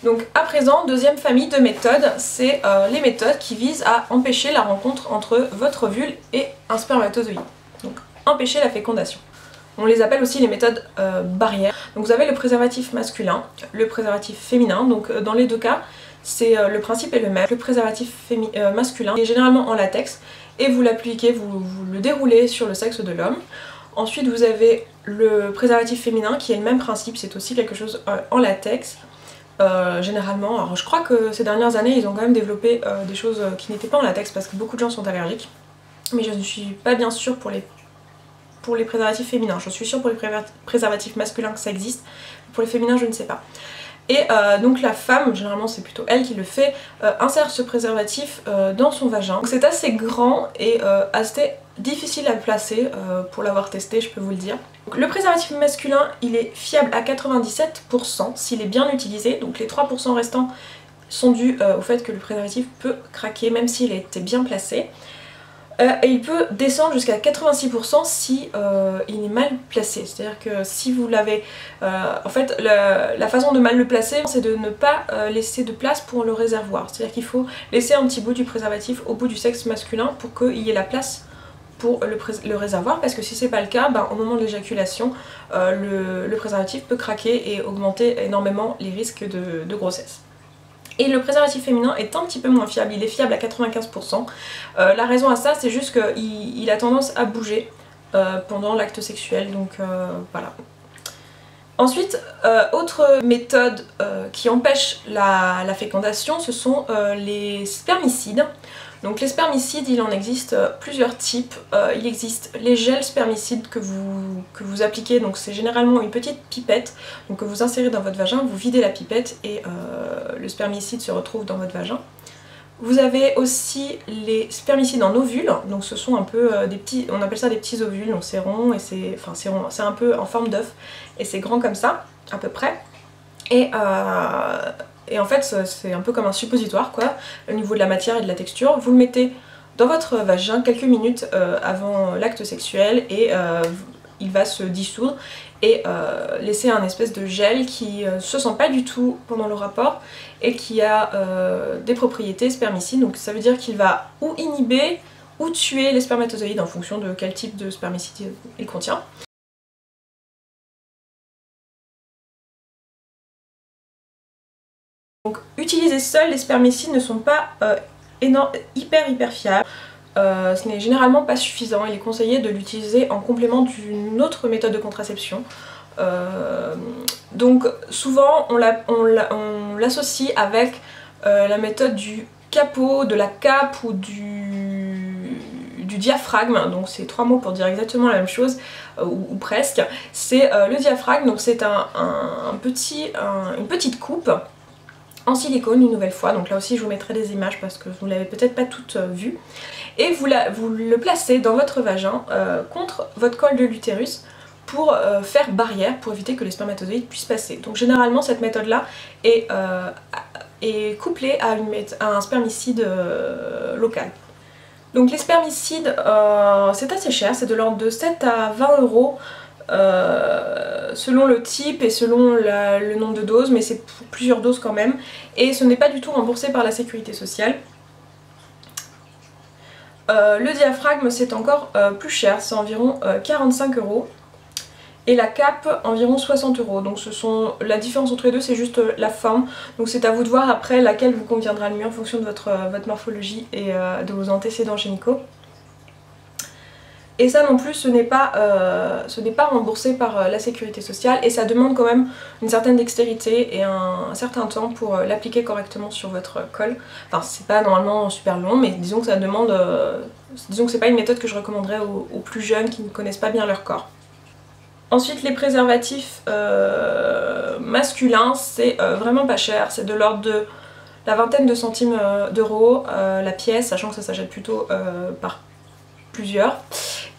Donc à présent, deuxième famille de méthodes, c'est les méthodes qui visent à empêcher la rencontre entre votre ovule et un spermatozoïde. Donc empêcher la fécondation. On les appelle aussi les méthodes barrières. Donc vous avez le préservatif masculin, le préservatif féminin. Donc dans les deux cas, c'est le principe est le même. Le préservatif masculin est généralement en latex et vous l'appliquez, vous le déroulez sur le sexe de l'homme. Ensuite vous avez le préservatif féminin qui est le même principe, c'est aussi quelque chose en latex. Généralement, alors je crois que ces dernières années ils ont quand même développé des choses qui n'étaient pas en latex parce que beaucoup de gens sont allergiques. Mais je ne suis pas bien sûre pour les préservatifs féminins. Je suis sûre pour les préservatifs masculins que ça existe. Pour les féminins, je ne sais pas. Et donc la femme, généralement c'est plutôt elle qui le fait, insère ce préservatif dans son vagin. C'est assez grand et assez difficile à placer pour l'avoir testé, je peux vous le dire. Donc, le préservatif masculin, il est fiable à 97% s'il est bien utilisé. Donc les 3% restants sont dus au fait que le préservatif peut craquer même s'il a été bien placé. Et il peut descendre jusqu'à 86% si il est mal placé. C'est-à-dire que si vous l'avez... en fait, la façon de mal le placer, c'est de ne pas laisser de place pour le réservoir. C'est-à-dire qu'il faut laisser un petit bout du préservatif au bout du sexe masculin pour qu'il y ait la place pour le réservoir, parce que si c'est pas le cas, au moment de l'éjaculation, le préservatif peut craquer et augmenter énormément les risques de grossesse. Et le préservatif féminin est un petit peu moins fiable, il est fiable à 95%. La raison à ça, c'est juste qu'il a tendance à bouger pendant l'acte sexuel, donc voilà. Ensuite, autre méthode qui empêche la fécondation, ce sont les spermicides. Donc les spermicides, il en existe plusieurs types. Il existe les gels spermicides que vous appliquez, donc c'est généralement une petite pipette donc que vous insérez dans votre vagin, vous videz la pipette et le spermicide se retrouve dans votre vagin. Vous avez aussi les spermicides en ovules, donc ce sont un peu des petits, on appelle ça des petits ovules, donc c'est rond et c'est rond, c'est un peu en forme d'œuf et c'est grand comme ça, à peu près. Et en fait c'est un peu comme un suppositoire quoi, au niveau de la matière et de la texture. Vous le mettez dans votre vagin quelques minutes avant l'acte sexuel et il va se dissoudre et laisser un espèce de gel qui se sent pas du tout pendant le rapport et qui a des propriétés spermicides. Donc ça veut dire qu'il va ou inhiber ou tuer les spermatozoïdes en fonction de quel type de spermicide il contient. Donc utiliser seuls les spermicides ne sont pas hyper fiables. Ce n'est généralement pas suffisant, il est conseillé de l'utiliser en complément d'une autre méthode de contraception. Donc souvent on l'associe avec la méthode du capot, de la cape ou du diaphragme, donc c'est trois mots pour dire exactement la même chose, ou presque. C'est le diaphragme, donc c'est une petite coupe en silicone une nouvelle fois, donc là aussi je vous mettrai des images parce que vous ne l'avez peut-être pas toutes vues. Et vous le placez dans votre vagin contre votre col de l'utérus pour faire barrière, pour éviter que les spermatozoïdes puissent passer. Donc généralement cette méthode là est couplée à un spermicide local. Donc les spermicides c'est assez cher, c'est de l'ordre de 7 à 20 € selon le type et selon le nombre de doses, mais c'est pour plusieurs doses quand même, et ce n'est pas du tout remboursé par la sécurité sociale. Le diaphragme c'est encore plus cher, c'est environ 45 €, et la cape environ 60 €. Donc la différence entre les deux c'est juste la forme, donc c'est à vous de voir après laquelle vous conviendra le mieux en fonction de votre morphologie et de vos antécédents génicaux. Et ça non plus ce n'est pas remboursé par la sécurité sociale et ça demande quand même une certaine dextérité et un certain temps pour l'appliquer correctement sur votre col. Enfin c'est pas normalement super long mais disons que ça demande... disons que c'est pas une méthode que je recommanderais aux plus jeunes qui ne connaissent pas bien leur corps. Ensuite les préservatifs masculins c'est vraiment pas cher, c'est de l'ordre de la vingtaine de centimes d'euros la pièce, sachant que ça s'achète plutôt par plusieurs.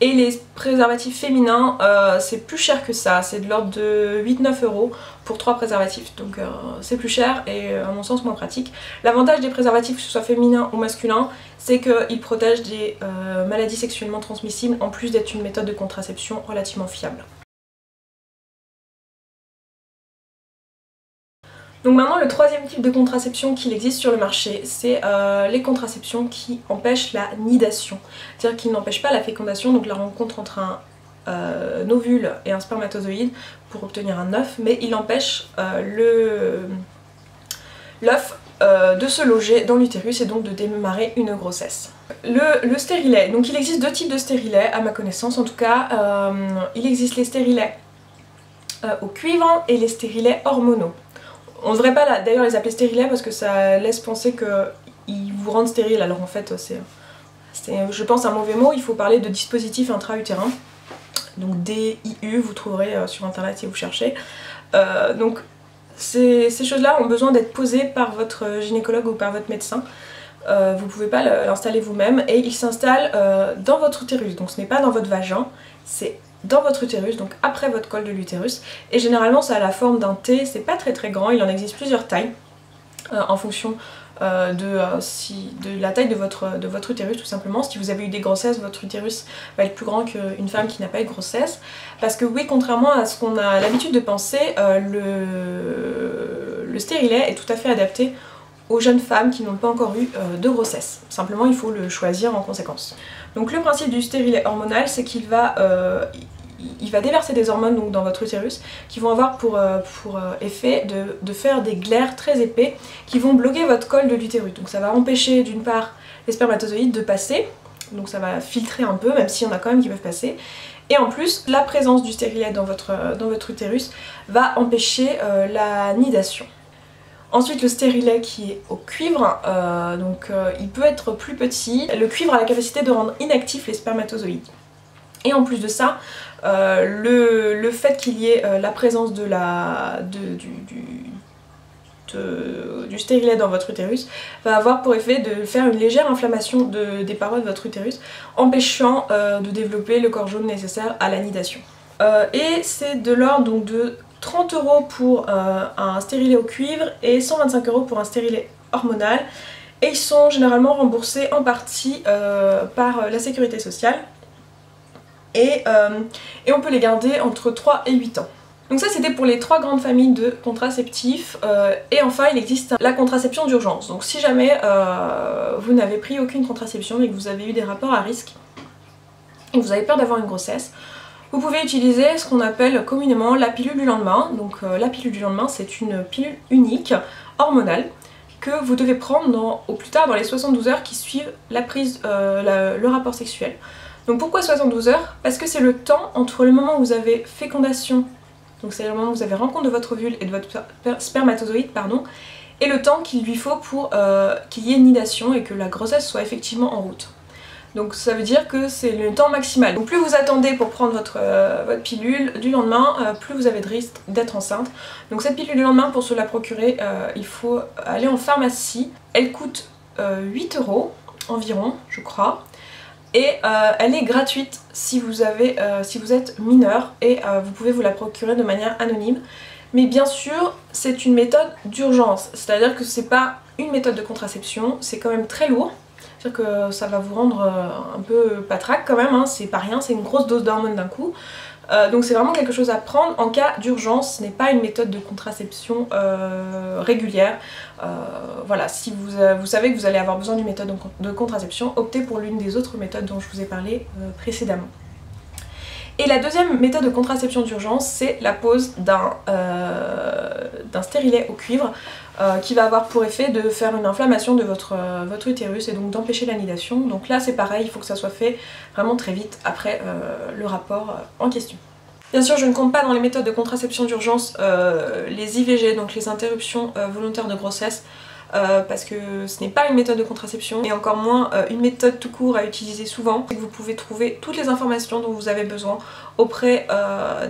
Et les préservatifs féminins c'est plus cher que ça, c'est de l'ordre de 8-9 € pour 3 préservatifs, donc c'est plus cher et à mon sens moins pratique. L'avantage des préservatifs, que ce soit féminin ou masculin, c'est qu'ils protègent des maladies sexuellement transmissibles en plus d'être une méthode de contraception relativement fiable. Donc maintenant le troisième type de contraception qu'il existe sur le marché, c'est les contraceptions qui empêchent la nidation. C'est-à-dire qu'ils n'empêchent pas la fécondation, donc la rencontre entre un ovule et un spermatozoïde pour obtenir un œuf, mais il empêche l'œuf de se loger dans l'utérus et donc de démarrer une grossesse. Le stérilet, donc il existe deux types de stérilets à ma connaissance en tout cas. Il existe les stérilets au cuivre et les stérilets hormonaux. On ne devrait pas d'ailleurs les appeler stérilets parce que ça laisse penser qu'ils vous rendent stérile, alors en fait c'est je pense un mauvais mot. Il faut parler de dispositif intra-utérin, donc DIU, vous trouverez sur internet si vous cherchez. Donc ces choses-là ont besoin d'être posées par votre gynécologue ou par votre médecin. Vous ne pouvez pas l'installer vous-même et il s'installe dans votre utérus, donc ce n'est pas dans votre vagin, c'est dans votre utérus, donc après votre col de l'utérus. Et généralement ça a la forme d'un T, c'est pas très grand, il en existe plusieurs tailles en fonction de la taille de votre utérus tout simplement. Si vous avez eu des grossesses, votre utérus va être plus grand qu'une femme qui n'a pas eu de grossesse. Parce que oui, contrairement à ce qu'on a l'habitude de penser, le stérilet est tout à fait adapté aux jeunes femmes qui n'ont pas encore eu de grossesse. Simplement il faut le choisir en conséquence. Donc le principe du stérilet hormonal, c'est qu'il va déverser des hormones donc, dans votre utérus qui vont avoir pour effet de faire des glaires très épais qui vont bloquer votre col de l'utérus. Donc ça va empêcher d'une part les spermatozoïdes de passer, donc ça va filtrer un peu même s'il y en a quand même qui peuvent passer. Et en plus la présence du stérilet dans votre utérus va empêcher la nidation. Ensuite le stérilet qui est au cuivre, il peut être plus petit. Le cuivre a la capacité de rendre inactifs les spermatozoïdes. Et en plus de ça, le fait qu'il y ait la présence du stérilet dans votre utérus va avoir pour effet de faire une légère inflammation des parois de votre utérus, empêchant de développer le corps jaune nécessaire à la nidation. Et c'est de l'ordre donc de 30 € pour un stérilet au cuivre et 125 € pour un stérilet hormonal. Et ils sont généralement remboursés en partie par la sécurité sociale. Et on peut les garder entre 3 et 8 ans. Donc ça c'était pour les trois grandes familles de contraceptifs. Et enfin il existe la contraception d'urgence. Donc si jamais vous n'avez pris aucune contraception et que vous avez eu des rapports à risque et que vous avez peur d'avoir une grossesse, vous pouvez utiliser ce qu'on appelle communément la pilule du lendemain. Donc la pilule du lendemain c'est une pilule unique, hormonale, que vous devez prendre au plus tard dans les 72 heures qui suivent la prise, le rapport sexuel. Donc pourquoi 72 heures? Parce que c'est le temps entre le moment où vous avez fécondation, donc c'est le moment où vous avez rencontre de votre ovule et de votre spermatozoïde, pardon, et le temps qu'il lui faut pour qu'il y ait nidation et que la grossesse soit effectivement en route. Donc ça veut dire que c'est le temps maximal. Donc plus vous attendez pour prendre votre pilule du lendemain, plus vous avez de risque d'être enceinte. Donc cette pilule du lendemain, pour se la procurer, il faut aller en pharmacie. Elle coûte 8 € environ, je crois. Et elle est gratuite si vous êtes mineur et vous pouvez vous la procurer de manière anonyme. Mais bien sûr, c'est une méthode d'urgence, c'est-à-dire que c'est pas une méthode de contraception, c'est quand même très lourd. C'est-à-dire que ça va vous rendre un peu patraque quand même, hein, c'est pas rien, c'est une grosse dose d'hormones d'un coup. Donc c'est vraiment quelque chose à prendre en cas d'urgence, ce n'est pas une méthode de contraception régulière. Voilà, si vous savez que vous allez avoir besoin d'une méthode de contraception, optez pour l'une des autres méthodes dont je vous ai parlé précédemment. Et la deuxième méthode de contraception d'urgence, c'est la pose d'un stérilet au cuivre qui va avoir pour effet de faire une inflammation de votre utérus et donc d'empêcher la nidation. Donc là c'est pareil, il faut que ça soit fait vraiment très vite après le rapport en question. Bien sûr, je ne compte pas dans les méthodes de contraception d'urgence les IVG, donc les interruptions volontaires de grossesse, parce que ce n'est pas une méthode de contraception et encore moins une méthode tout court à utiliser souvent. Vous pouvez trouver toutes les informations dont vous avez besoin auprès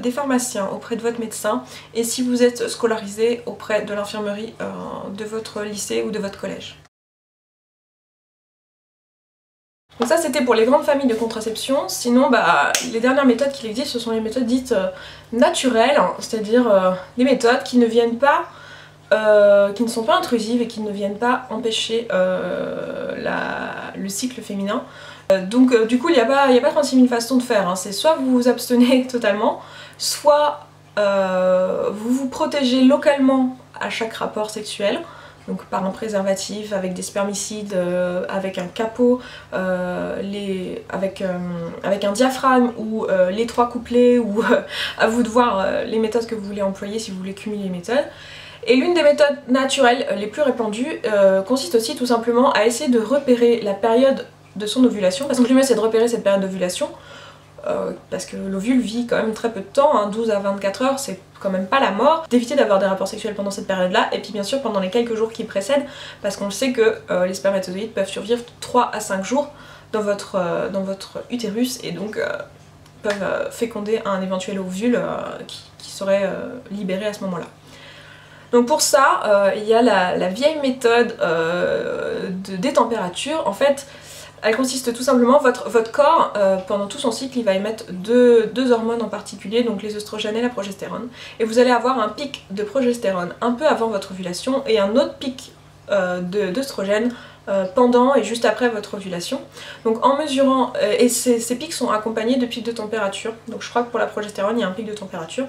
des pharmaciens, auprès de votre médecin et si vous êtes scolarisé auprès de l'infirmerie de votre lycée ou de votre collège. Donc ça c'était pour les grandes familles de contraception. Sinon les dernières méthodes qui existent, ce sont les méthodes dites naturelles, c'est-à-dire des méthodes qui ne viennent pas qui ne sont pas intrusives et qui ne viennent pas empêcher le cycle féminin. Du coup il n'y a pas 36 000 façons de faire, hein. C'est soit vous vous abstenez totalement, soit vous vous protégez localement à chaque rapport sexuel, donc par un préservatif, avec des spermicides, avec un capot, avec un diaphragme ou les 3 couplets, ou à vous de voir les méthodes que vous voulez employer si vous voulez cumuler les méthodes. Et l'une des méthodes naturelles les plus répandues consiste aussi tout simplement à essayer de repérer la période de son ovulation, parce que le mieux c'est de repérer cette période d'ovulation, parce que l'ovule vit quand même très peu de temps, hein, 12 à 24 heures, c'est quand même pas la mort, d'éviter d'avoir des rapports sexuels pendant cette période-là, et puis bien sûr pendant les quelques jours qui précèdent, parce qu'on le sait que les spermatozoïdes peuvent survivre 3 à 5 jours dans votre utérus, et donc peuvent féconder un éventuel ovule qui serait libéré à ce moment-là. Donc pour ça, il y a la vieille méthode des températures. En fait, elle consiste tout simplement, votre corps, pendant tout son cycle, il va émettre deux hormones en particulier, donc les œstrogènes et la progestérone. Et vous allez avoir un pic de progestérone un peu avant votre ovulation et un autre pic d'œstrogène pendant et juste après votre ovulation. Donc en mesurant, et ces pics sont accompagnés de pics de température. Donc je crois que pour la progestérone, il y a un pic de température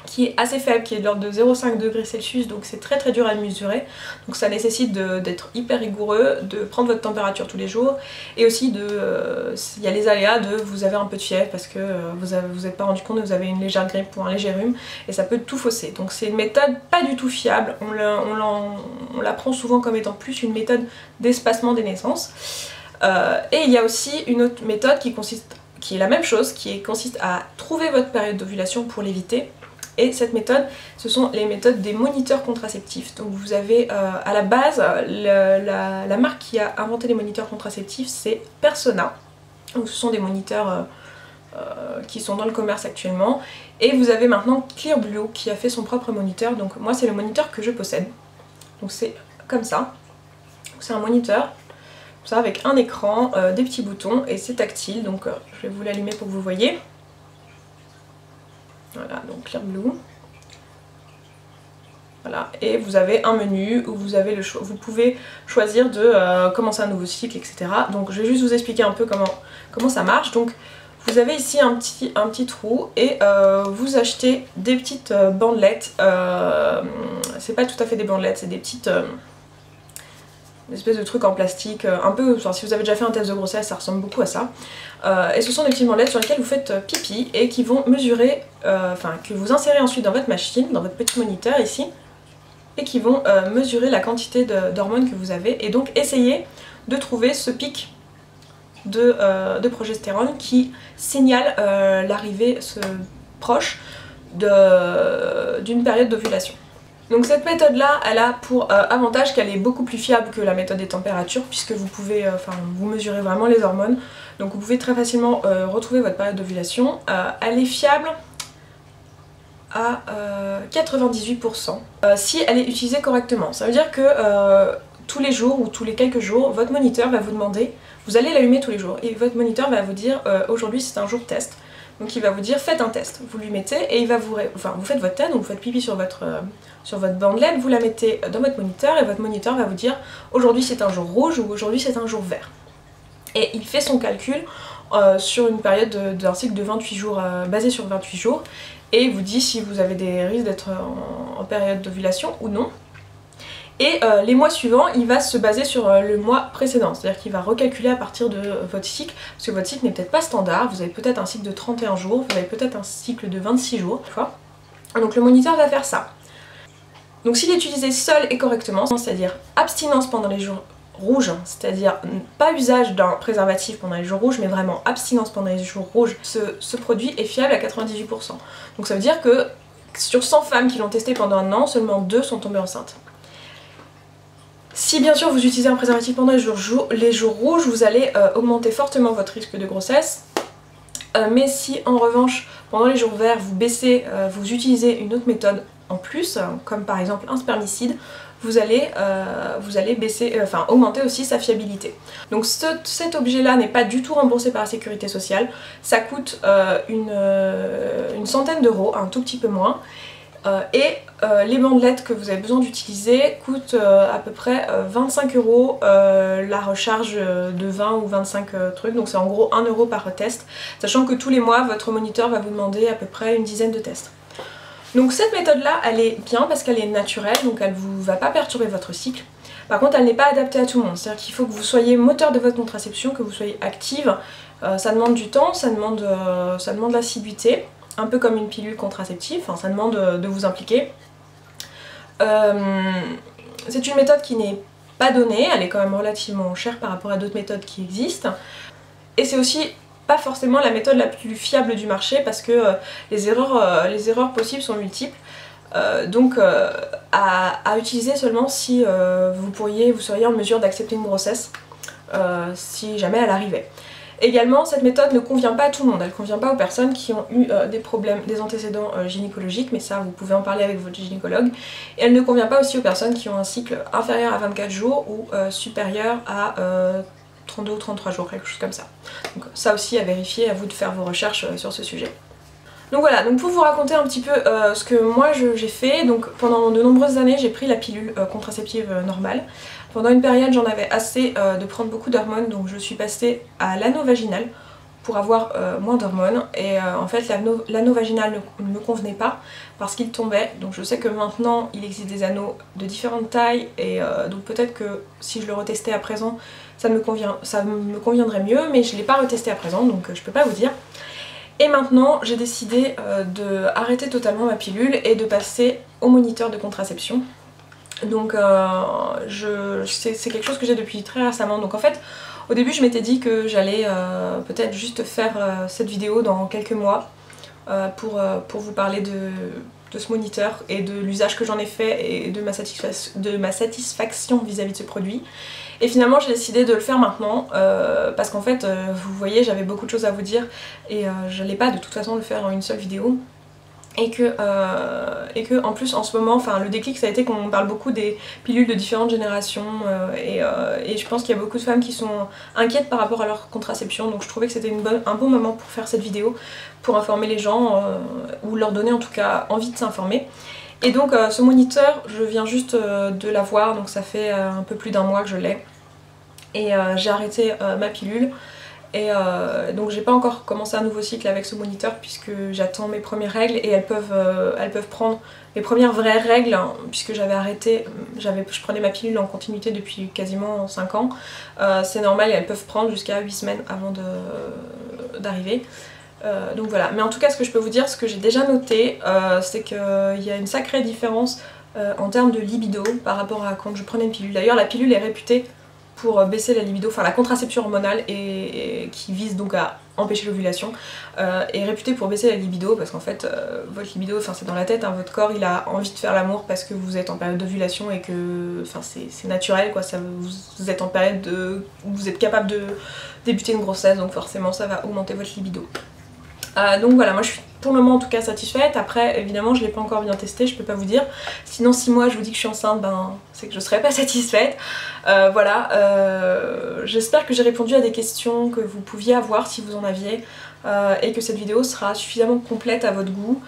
qui est assez faible, qui est de l'ordre de 0,5 degrés Celsius, donc c'est très dur à mesurer. Donc ça nécessite d'être hyper rigoureux, de prendre votre température tous les jours, et aussi il y a les aléas de vous avez un peu de fièvre parce que vous n'êtes pas rendu compte que vous avez une légère grippe ou un léger rhume, et ça peut tout fausser. Donc c'est une méthode pas du tout fiable, on la prend souvent comme étant plus une méthode d'espacement des naissances. Et il y a aussi une autre méthode qui est la même chose, qui consiste à trouver votre période d'ovulation pour l'éviter. Et cette méthode, ce sont les méthodes des moniteurs contraceptifs. Donc vous avez à la base, la marque qui a inventé les moniteurs contraceptifs, c'est Persona. Donc ce sont des moniteurs qui sont dans le commerce actuellement. Et vous avez maintenant Clearblue qui a fait son propre moniteur. Donc moi c'est le moniteur que je possède. Donc c'est comme ça. C'est un moniteur, ça avec un écran, des petits boutons, et c'est tactile. Donc je vais vous l'allumer pour que vous voyez. Voilà, donc Clearblue. Voilà, et vous avez un menu où vous avez vous pouvez choisir de commencer un nouveau cycle, etc. Donc je vais juste vous expliquer un peu comment ça marche. Donc vous avez ici un petit trou, et vous achetez des petites bandelettes. C'est pas tout à fait des bandelettes, c'est des petites une espèce de truc en plastique, un peu, enfin, si vous avez déjà fait un test de grossesse, ça ressemble beaucoup à ça. Et ce sont des petites bandelettes sur lesquelles vous faites pipi et qui vont mesurer, que vous insérez ensuite dans votre machine, dans votre petit moniteur ici, et qui vont mesurer la quantité d'hormones que vous avez, et donc essayer de trouver ce pic de progestérone qui signale l'arrivée proche d'une période d'ovulation. Donc cette méthode là, elle a pour avantage qu'elle est beaucoup plus fiable que la méthode des températures, puisque vous pouvez, vous mesurez vraiment les hormones, donc vous pouvez très facilement retrouver votre période d'ovulation. Elle est fiable à 98% si elle est utilisée correctement. Ça veut dire que tous les jours ou tous les quelques jours, votre moniteur va vous demander, vous allez l'allumer tous les jours, et votre moniteur va vous dire aujourd'hui c'est un jour test. Donc il va vous dire faites un test, vous lui mettez et il va vous faites votre test, donc vous faites pipi sur votre bandelette, vous la mettez dans votre moniteur et votre moniteur va vous dire aujourd'hui c'est un jour rouge ou aujourd'hui c'est un jour vert. Et il fait son calcul sur une période d'un cycle de 28 jours, basé sur 28 jours, et il vous dit si vous avez des risques d'être en période d'ovulation ou non. Et les mois suivants, il va se baser sur le mois précédent, c'est-à-dire qu'il va recalculer à partir de votre cycle, parce que votre cycle n'est peut-être pas standard, vous avez peut-être un cycle de 31 jours, vous avez peut-être un cycle de 26 jours, donc le moniteur va faire ça. Donc s'il est utilisé seul et correctement, c'est-à-dire abstinence pendant les jours rouges, c'est-à-dire pas usage d'un préservatif pendant les jours rouges, mais vraiment abstinence pendant les jours rouges, ce produit est fiable à 98%. Donc ça veut dire que sur 100 femmes qui l'ont testé pendant un an, seulement 2 sont tombées enceintes. Si bien sûr vous utilisez un préservatif pendant les jours rouges, vous allez augmenter fortement votre risque de grossesse. Mais si en revanche pendant les jours verts vous vous utilisez une autre méthode en plus, comme par exemple un spermicide, vous allez augmenter aussi sa fiabilité. Donc cet objet-là n'est pas du tout remboursé par la sécurité sociale, ça coûte une centaine d'euros, un tout petit peu moins. Et les bandelettes que vous avez besoin d'utiliser coûtent à peu près 25 euros la recharge de 20 ou 25 trucs, donc c'est en gros 1 euro par test, sachant que tous les mois votre moniteur va vous demander à peu près une dizaine de tests. Donc cette méthode là elle est bien parce qu'elle est naturelle, donc elle ne va pas perturber votre cycle. Par contre elle n'est pas adaptée à tout le monde, c'est-à-dire qu'il faut que vous soyez moteur de votre contraception, que vous soyez active, ça demande du temps, ça demande de l'assiduité, un peu comme une pilule contraceptive, enfin, ça demande de vous impliquer. C'est une méthode qui n'est pas donnée, elle est quand même relativement chère par rapport à d'autres méthodes qui existent. Et c'est aussi pas forcément la méthode la plus fiable du marché parce que les erreurs possibles sont multiples. Donc à utiliser seulement si vous seriez en mesure d'accepter une grossesse si jamais elle arrivait. Également, cette méthode ne convient pas à tout le monde, elle ne convient pas aux personnes qui ont eu des problèmes, des antécédents gynécologiques, mais ça vous pouvez en parler avec votre gynécologue. Et elle ne convient pas aussi aux personnes qui ont un cycle inférieur à 24 jours ou supérieur à 32 ou 33 jours, quelque chose comme ça. Donc ça aussi à vérifier, à vous de faire vos recherches sur ce sujet. Donc voilà, donc pour vous raconter un petit peu ce que moi j'ai fait, donc pendant de nombreuses années j'ai pris la pilule contraceptive normale. Pendant une période j'en avais assez de prendre beaucoup d'hormones, donc je suis passée à l'anneau vaginal pour avoir moins d'hormones. Et en fait l'anneau vaginal ne me convenait pas parce qu'il tombait. Donc je sais que maintenant il existe des anneaux de différentes tailles et donc peut-être que si je le retestais à présent ça me conviendrait mieux, mais je ne l'ai pas retesté à présent donc je peux pas vous dire. Et maintenant j'ai décidé d'arrêter totalement ma pilule et de passer au moniteur de contraception. Donc c'est quelque chose que j'ai depuis très récemment. Donc en fait au début je m'étais dit que j'allais peut-être juste faire cette vidéo dans quelques mois pour vous parler de ce moniteur et de l'usage que j'en ai fait et de ma satisfaction vis-à-vis de ce produit. Et finalement j'ai décidé de le faire maintenant parce qu'en fait vous voyez j'avais beaucoup de choses à vous dire et j'allais pas de toute façon le faire en une seule vidéo. Et que en plus en ce moment, enfin le déclic ça a été qu'on parle beaucoup des pilules de différentes générations et je pense qu'il y a beaucoup de femmes qui sont inquiètes par rapport à leur contraception, donc je trouvais que c'était un bon moment pour faire cette vidéo, pour informer les gens ou leur donner en tout cas envie de s'informer. Et donc ce moniteur je viens juste de l'avoir, donc ça fait un peu plus d'un mois que je l'ai et j'ai arrêté ma pilule. Et donc j'ai pas encore commencé un nouveau cycle avec ce moniteur puisque j'attends mes premières règles et elles peuvent prendre mes premières vraies règles hein, puisque j'avais arrêté, je prenais ma pilule en continuité depuis quasiment 5 ans. C'est normal et elles peuvent prendre jusqu'à 8 semaines avant d'arriver. Donc voilà, mais en tout cas ce que je peux vous dire, ce que j'ai déjà noté, c'est qu'il y a une sacrée différence en termes de libido par rapport à quand je prenais une pilule. D'ailleurs la pilule est réputée pour baisser la libido, enfin la contraception hormonale et qui vise donc à empêcher l'ovulation est réputée pour baisser la libido parce qu'en fait votre libido, enfin c'est dans la tête, hein, votre corps il a envie de faire l'amour parce que vous êtes en période d'ovulation et que enfin c'est naturel quoi, vous êtes en période où vous êtes capable de débuter une grossesse donc forcément ça va augmenter votre libido. Donc voilà, moi je suis pour le moment en tout cas satisfaite. Après évidemment je l'ai pas encore bien testé, je peux pas vous dire. Sinon si moi je vous dis que je suis enceinte, ben c'est que je serais pas satisfaite. Voilà, j'espère que j'ai répondu à des questions que vous pouviez avoir si vous en aviez et que cette vidéo sera suffisamment complète à votre goût.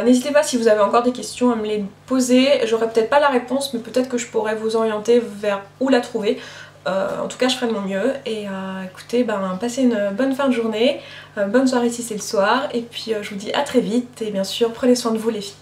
N'hésitez pas si vous avez encore des questions à me les poser, j'aurai peut-être pas la réponse mais peut-être que je pourrais vous orienter vers où la trouver. En tout cas je ferai de mon mieux et écoutez, ben, passez une bonne fin de journée, bonne soirée si c'est le soir et puis je vous dis à très vite et bien sûr prenez soin de vous les filles.